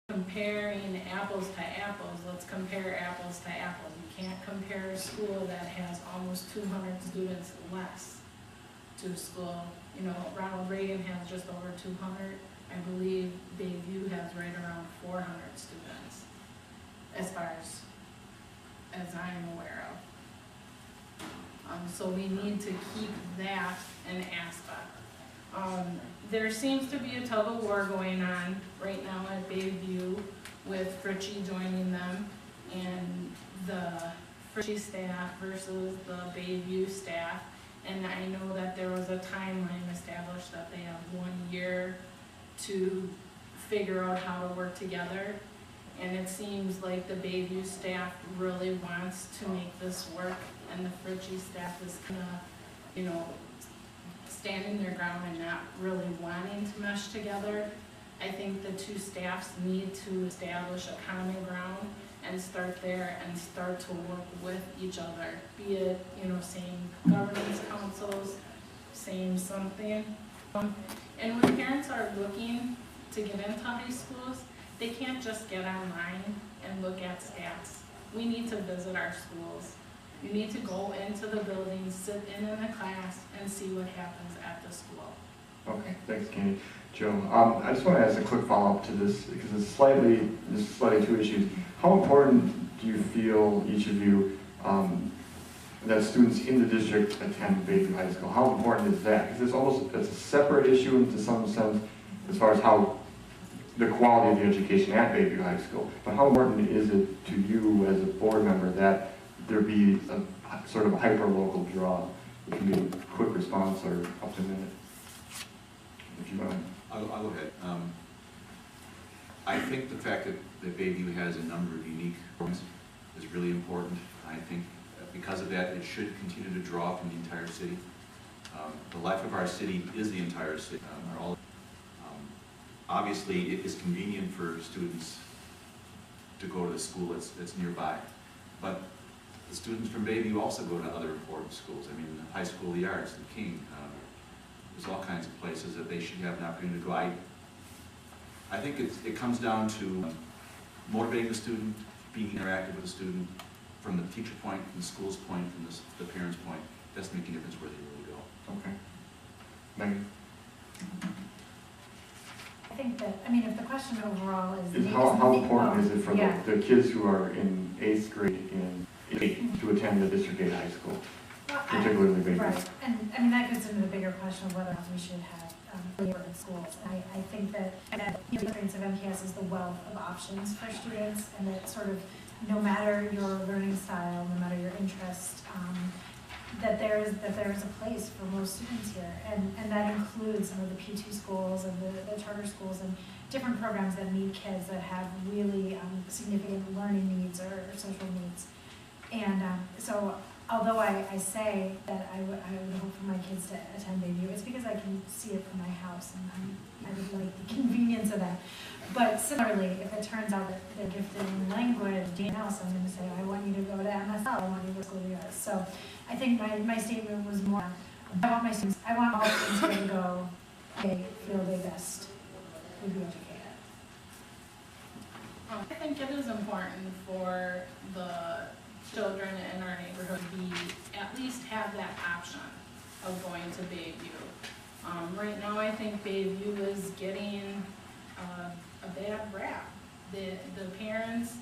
comparing apples to apples, let's compare apples to apples. You can't compare a school that has almost 200 students less to a school. You know, Ronald Reagan has just over 200. I believe Bayview has right around 400 students, as far as I'm aware of. So we need to keep that an aspect. There seems to be a tug of war going on right now at Bayview with Fritchie joining them and the Fritchie staff versus the Bayview staff. And I know that there was a timeline established that they have 1 year to figure out how to work together. And it seems like the Bayview staff really wants to make this work, and the Fritchie staff is kind of, you know, standing their ground and not really wanting to mesh together. I think the two staffs need to establish a common ground and start there and start to work with each other, be it, you know, same governance councils, same something. And when parents are looking to get into high schools, they can't just get online and look at stats. We need to visit our schools. You need to go into the buildings, sit in the class, and see what happens at the school. Okay, thanks, Candy. Joe, I just want to ask a quick follow-up to this because there's slightly two issues. How important do you feel, each of you, that students in the district attend Bayview High School? How important is that? Because it's a separate issue into some sense as far as how the quality of the education at Bayview High School. But how important is it to you as a board member that there be a sort of a hyper-local draw? It can be a quick response or up to a minute. If you want. I'll go ahead. I think the fact that Bayview has a number of unique programs is really important. I think because of that, it should continue to draw from the entire city. The life of our city is the entire city. Obviously, it is convenient for students to go to the school that's nearby, but the students from Bayview also go to other important schools. I mean, the High School of the Arts, the King. There's all kinds of places that they should have an opportunity to go. I think it comes down to motivating the student, being interactive with the student, from the teacher point, from the school's point, from the parent's point. That's making a difference where they really go. Okay. Megan? I think that, I mean, if the question overall is how important is it for the kids who are in 8th grade to attend the District 8 high school, particularly Bayview? Right, and I mean, that goes into the bigger question of whether or not we should have in schools. And I think that the experience of MPS is the wealth of options for students, and that sort of no matter your learning style, no matter your interest, that there is a place for most students here, and that includes some of the P2 schools and the charter schools and different programs that meet kids that have really significant learning needs or social needs. And so although I say that I would hope for my kids to attend Bayview, it's because I can see it from my house, and I would like the convenience of that. But similarly, if it turns out that they're gifted in language, anything else, I'm going to say, I want you to go to MSL, I want you to go to School of the Arts. So I think my statement was more, I want all students to go, they feel they best would be educated. I think it is important for the children in our neighborhood to at least have that option of going to Bayview. Right now, I think Bayview is getting a bad rap. The parents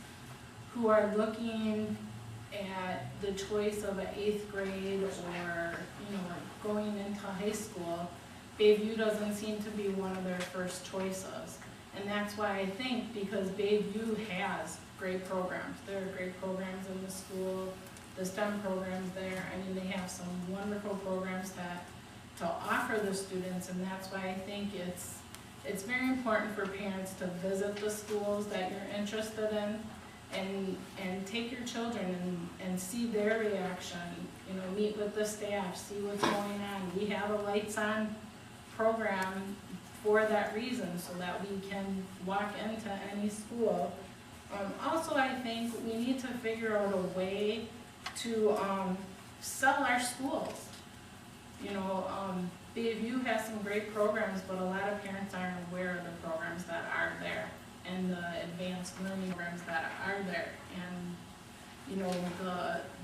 who are looking at the choice of an 8th grade or going into high school, Bayview doesn't seem to be one of their first choices. And that's why I think, because Bayview has great programs. There are great programs in the school, the STEM programs there. I mean, they have some wonderful programs to offer the students, and that's why I think it's very important for parents to visit the schools that you're interested in and take your children and see their reaction, meet with the staff, see what's going on. We have a Lights On program for that reason, so that we can walk into any school. Also, I think we need to figure out a way to sell our schools. Bayview has some great programs, but a lot of parents aren't aware of the programs that are there. and the advanced learning programs that are there. And, you know,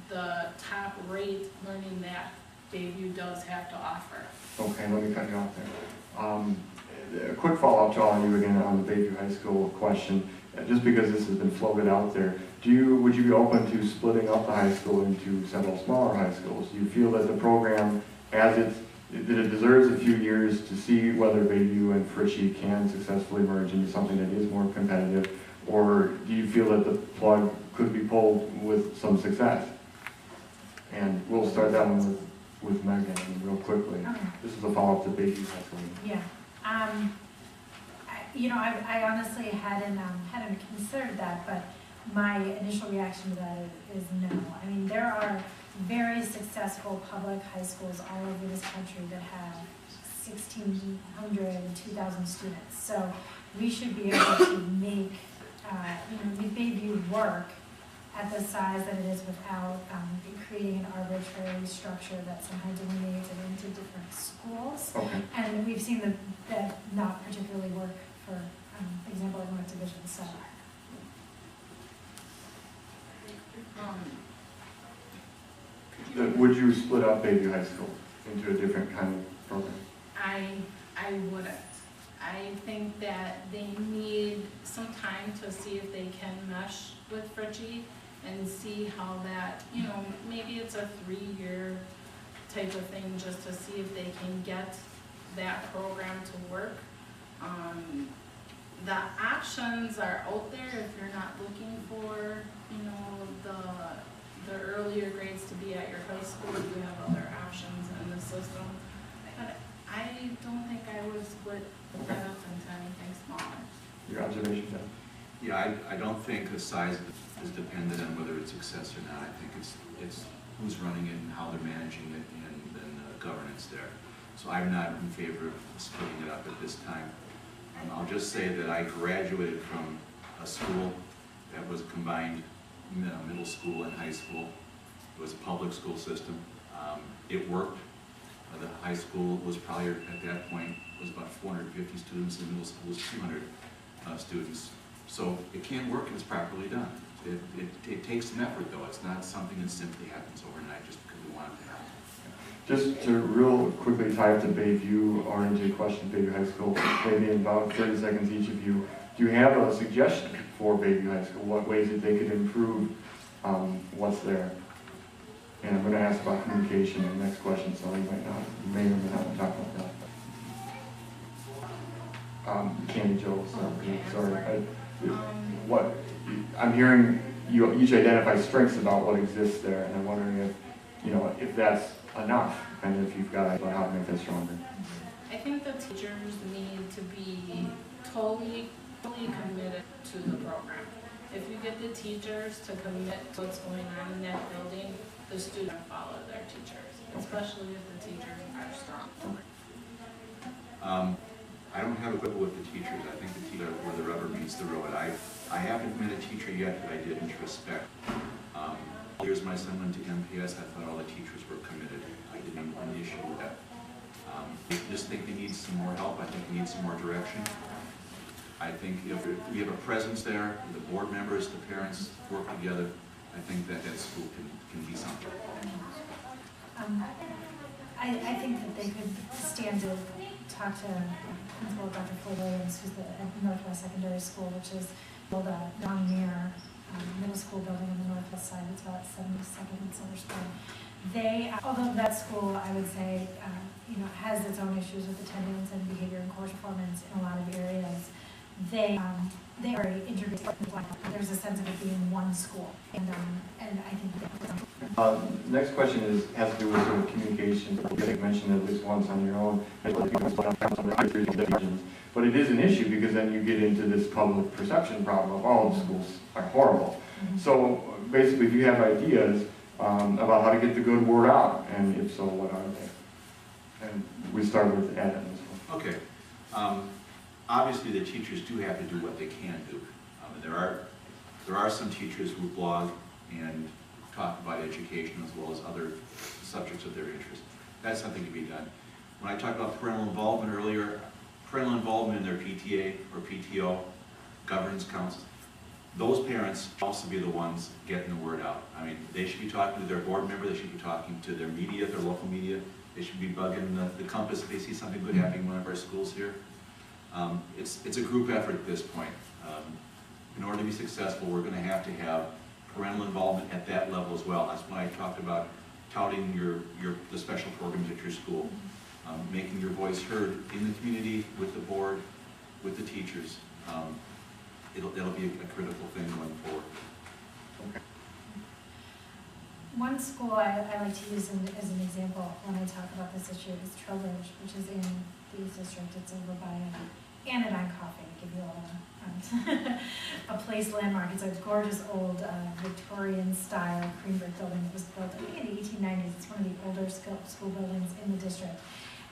the top rate learning that Bayview does have to offer. Okay, let me cut you off there. A quick follow-up to all of you again on the Bayview High School question. Just because this has been floated out there, would you be open to splitting up the high school into several smaller high schools? Do you feel that the program, that it deserves a few years to see whether Bayview and Fritchie can successfully merge into something that is more competitive, or do you feel that the plug could be pulled with some success? And we'll start that one with Megan real quickly. Okay. This is a follow-up to Bayview High School. Yeah. You know, I honestly hadn't considered that, but my initial reaction to that is no. I mean, there are very successful public high schools all over this country that have 1,600 and 2,000 students. So we should be able to make, make Bayview work at the size that it is without creating an arbitrary structure that somehow delineates it into different schools. Okay. And we've seen that not particularly work for example, in North Division. So. Would you split up Bayview High School into a different kind of program? I wouldn't. I think that they need some time to see if they can mesh with Fritchie and see how that, you know, maybe it's a 3-year type of thing just to see if they can get that program to work. The options are out there if you're not looking for, you know, the earlier grades to be at your high school. You have other options in the system. But I don't think I would split that up into anything smaller. Your observation, Jeff? Yeah, I don't think the size is dependent on whether it's success or not. I think it's who's running it and how they're managing it and then the governance there. So I'm not in favor of splitting it up at this time. I'll just say that I graduated from a school that was combined middle school and high school. It was a public school system. It worked. The high school was probably, at that point, was about 450 students, and middle school was 200 students. So it can work if it's properly done. It takes some effort, though. It's not something that simply happens overnight just because we want it to happen. Just to real quickly tie up to Bayview, oriented question, Bayview High School, maybe in about 30 seconds each of you, do you have a suggestion for Bayview High School? What ways that they could improve what's there? And I'm going to ask about communication in the next question, so you may or may not want to talk about that. Candy, Joe, sorry. I'm hearing you each identify strengths about what exists there, and I'm wondering if that's enough, and if you've got ideas about how to make that stronger. I think the teachers need to be totally committed to the program. If you get the teachers to commit to what's going on in that building, the students follow their teachers, especially if the teachers are strong. I don't have a quibble with the teachers. I think the teacher where the rubber meets the road. I haven't met a teacher yet that I didn't respect. Here's my son went to MPS. I thought all the teachers were committed. I didn't have an issue with that. I just think they need some more help. I think they need some more direction. I think if we have a presence there, the board members, the parents work together, I think that school can be something. I think that they could stand to talk to Principal Dr. Floyd Williams, who's at Northwest Secondary School, which is the Longmere middle school building on the northwest side. It's about 72nd and Silver Spring. Although that school, I would say, has its own issues with attendance and behavior and course performance in a lot of areas, they are integrated. There's a sense of it being one school, and I think. Next question has to do with sort of communication. You mentioned at least once on your own, but it is an issue because then you get into this public perception problem of all the schools are horrible. Mm-hmm. So basically, do you have ideas about how to get the good word out, and if so, what are they? And we start with Ed on this one. Okay. Obviously, the teachers do have to do what they can do. There are some teachers who blog and talk about education as well as other subjects of their interest. That's something to be done. When I talked about parental involvement earlier, parental involvement in their PTA or PTO governance councils. Those parents should also be the ones getting the word out. I mean, they should be talking to their board member, they should be talking to their media, their local media. They should be bugging the Compass if they see something good happening in one of our schools here. It's a group effort at this point. In order to be successful, we're going to have parental involvement at that level as well. That's why I talked about touting the special programs at your school, making your voice heard in the community, with the board, with the teachers. It'll be a critical thing going forward. One school I like to use as an example when I talk about this issue is Trowbridge, which is in the East District. It's over by Anodyne Coffee, to give you all a place landmark. It's a gorgeous old Victorian style cream brick building that was built, I think, in the 1890s. It's one of the older school buildings in the district.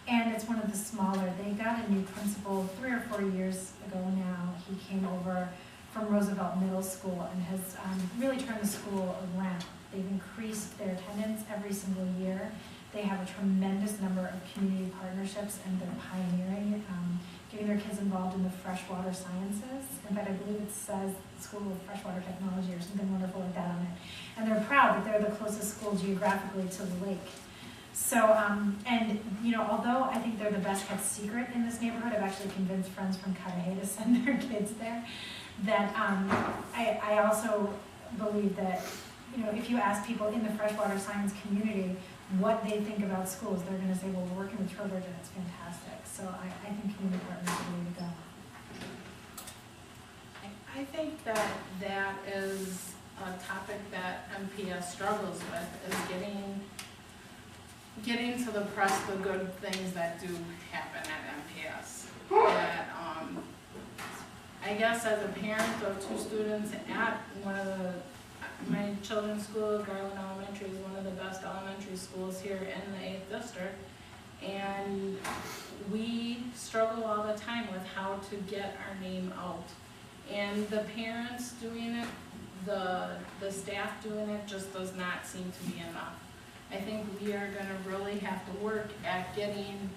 And it's one of the smaller. They got a new principal 3 or 4 years ago now. He came over from Roosevelt Middle School and has really turned the school around. They've increased their attendance every single year. They have a tremendous number of community partnerships, and they're pioneering, getting their kids involved in the freshwater sciences. In fact, I believe it says School of Freshwater Technology or something wonderful like that on it. And they're proud that they're the closest school geographically to the lake. So, and you know, although I think they're the best kept secret in this neighborhood, I've actually convinced friends from Cudahy to send their kids there. That I also believe that, you know, if you ask people in the freshwater science community what they think about schools, they're going to say, well, we're working with Trowbridge and it's fantastic. So I think community partners are the way to go. I think that is a topic that MPS struggles with, is getting to the press the good things that do happen at MPS. That, I guess as a parent of 2 students at my children's school, Garland Elementary is one of the best elementary schools here in the 8th district. And we struggle all the time with how to get our name out. And the parents doing it, the staff doing it just does not seem to be enough. I think we are gonna really have to work at getting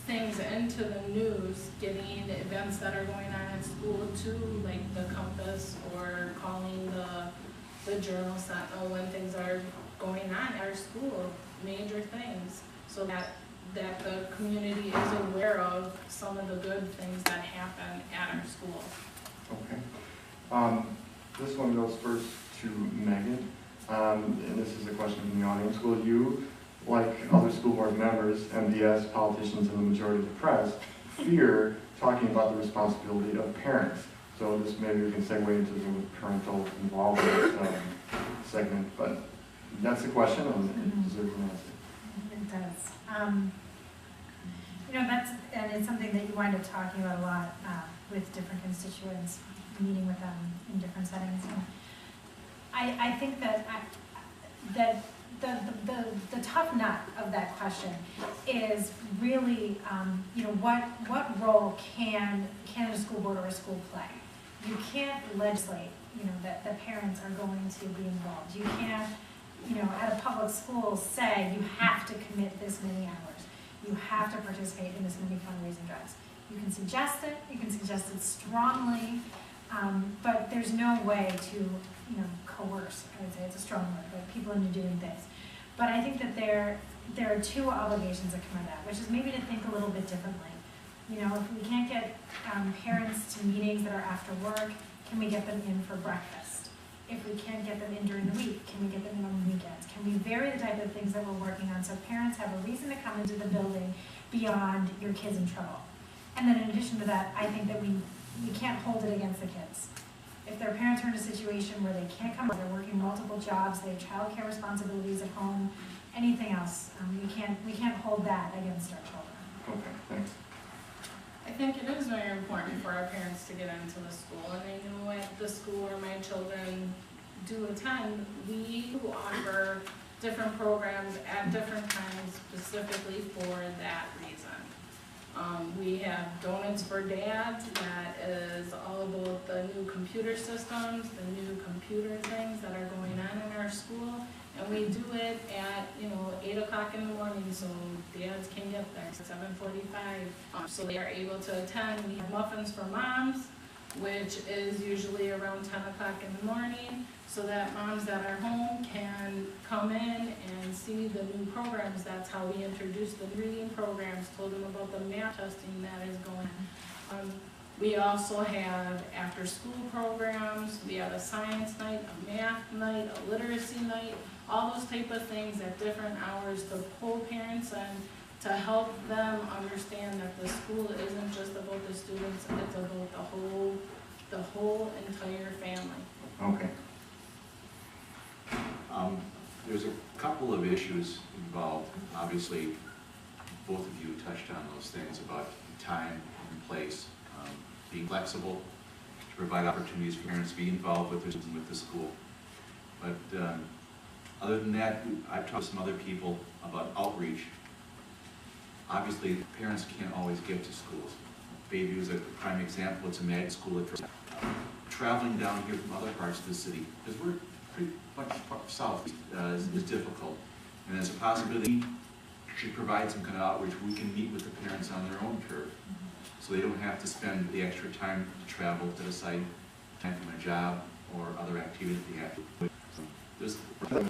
things into the news, getting events that are going on at school too, like the Compass, or calling the Journal Sentinel when things are going on at our school, major things, so that the community is aware of some of the good things that happen at our school. Okay. This one goes first to Megan, and this is a question from the audience. Will you, like other school board members, MPS, politicians, and the majority of the press, fear talking about the responsibility of parents? So this, maybe we can segue into the parental involvement segment, but that's the question, and it deserves an answer. It does. You know, and it's something that you wind up talking about a lot with different constituents, meeting with them in different settings. And I think that the tough nut of that question is really, you know, what role can a school board or a school play? You can't legislate, you know, that the parents are going to be involved. You can't, you know, at a public school say you have to commit this many hours. You have to participate in this many fundraising drives. You can suggest it strongly, but there's no way to, you know, coerce. I would say it's a strong word, but people into doing things. But I think that there are 2 obligations that come out of that, which is maybe to think a little bit differently. You know, if we can't get parents to meetings that are after work, can we get them in for breakfast? If we can't get them in during the week, can we get them in on the weekends? Can we vary the type of things that we're working on so parents have a reason to come into the building beyond your kids in trouble? And then in addition to that, I think that we can't hold it against the kids. If their parents are in a situation where they can't come, they're working multiple jobs, they have childcare responsibilities at home, anything else, we can't hold that against our children. Okay, thanks. I think it is very important for our parents to get into the school, and I know at the school where my children do attend, we offer different programs at different times specifically for that reason. We have Donuts for Dads, that is all about the new computer computer systems, the new computer things that are going on in our school. And we do it at, 8 o'clock in the morning, so dads can get there, 7:45. So they are able to attend. We have muffins for moms, which is usually around 10 o'clock in the morning, so that moms that are home can come in and see the new programs. That's how we introduced the reading programs, told them about the math testing that is going on. We also have after-school programs, we have a science night, a math night, a literacy night, all those type of things at different hours to pull parents in, to help them understand that the school isn't just about the students, it's about the whole entire family. Okay. There's a couple of issues involved. Obviously, both of you touched on those things about time and place, being flexible to provide opportunities for parents to be involved with the school. But other than that, I've talked to some other people about outreach. Obviously, parents can't always get to schools. Bayview is a prime example. It's a mag school. Traveling down here from other parts of the city, because we're pretty much south, is difficult. And there's a possibility we should provide some kind of outreach. We can meet with the parents on their own turf, so they don't have to spend the extra time to travel to the site, time from a job or other activities they have to do.